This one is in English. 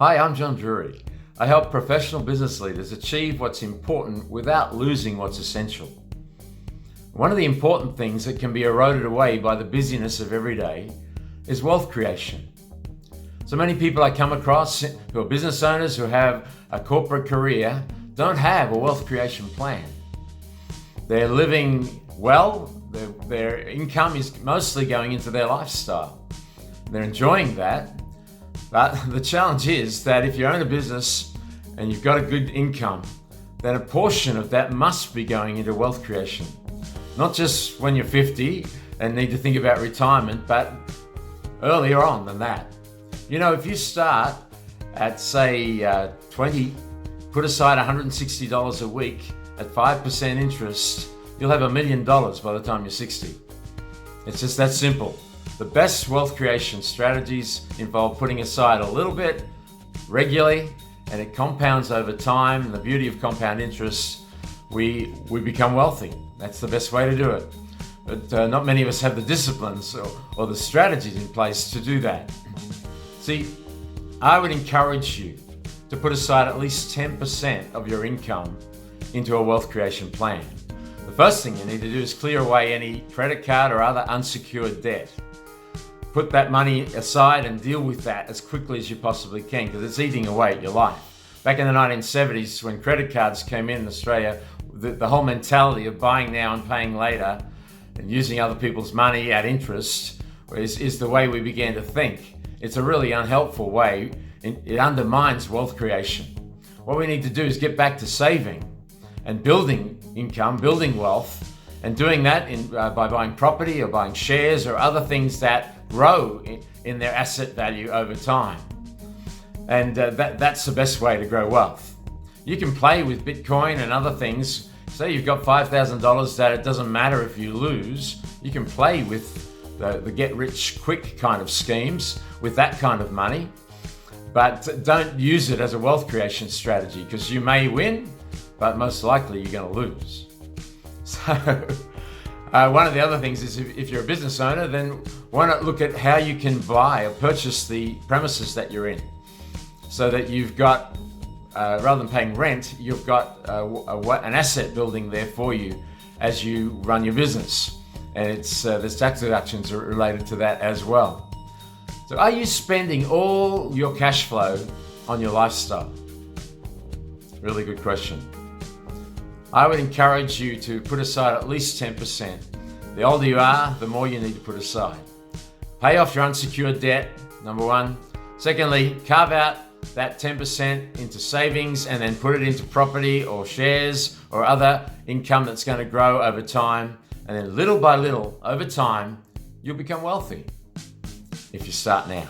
Hi, I'm John Drury. I help professional business leaders achieve what's important without losing what's essential. One of the important things that can be eroded away by the busyness of every day is wealth creation. So many people I come across who are business owners who have a corporate career don't have a wealth creation plan. They're living well, their income is mostly going into their lifestyle. They're enjoying that, but the challenge is that if you own a business and you've got a good income, then a portion of that must be going into wealth creation. Not just when you're 50 and need to think about retirement, but earlier on than that. You know, if you start at say 20, put aside $160 a week at 5% interest, you'll have $1 million by the time you're 60. It's just that simple. The best wealth creation strategies involve putting aside a little bit regularly, and it compounds over time. And the beauty of compound interest, we become wealthy. That's the best way to do it. But not many of us have the disciplines or the strategies in place to do that. See, I would encourage you to put aside at least 10% of your income into a wealth creation plan. The first thing you need to do is clear away any credit card or other unsecured debt. Put that money aside and deal with that as quickly as you possibly can, because it's eating away at your life. Back in the 1970s, when credit cards came in Australia, the whole mentality of buying now and paying later and using other people's money at interest is the way we began to think. It's a really unhelpful way. It undermines wealth creation. What we need to do is get back to saving and building income, building wealth, and doing that by buying property or buying shares or other things that grow in their asset value over time. And that's the best way to grow wealth. You can play with Bitcoin and other things. Say you've got $5,000 that it doesn't matter if you lose. You can play with the get-rich-quick kind of schemes with that kind of money. But don't use it as a wealth creation strategy, because you may win, but most likely you're going to lose. So one of the other things is if you're a business owner, then why not look at how you can buy or purchase the premises that you're in, so that you've got, rather than paying rent, you've got an asset building there for you as you run your business. And there's tax deductions related to that as well. So are you spending all your cash flow on your lifestyle? Really good question. I would encourage you to put aside at least 10%. The older you are, the more you need to put aside. Pay off your unsecured debt, number one. Secondly, carve out that 10% into savings and then put it into property or shares or other income that's going to grow over time. And then little by little, over time, you'll become wealthy if you start now.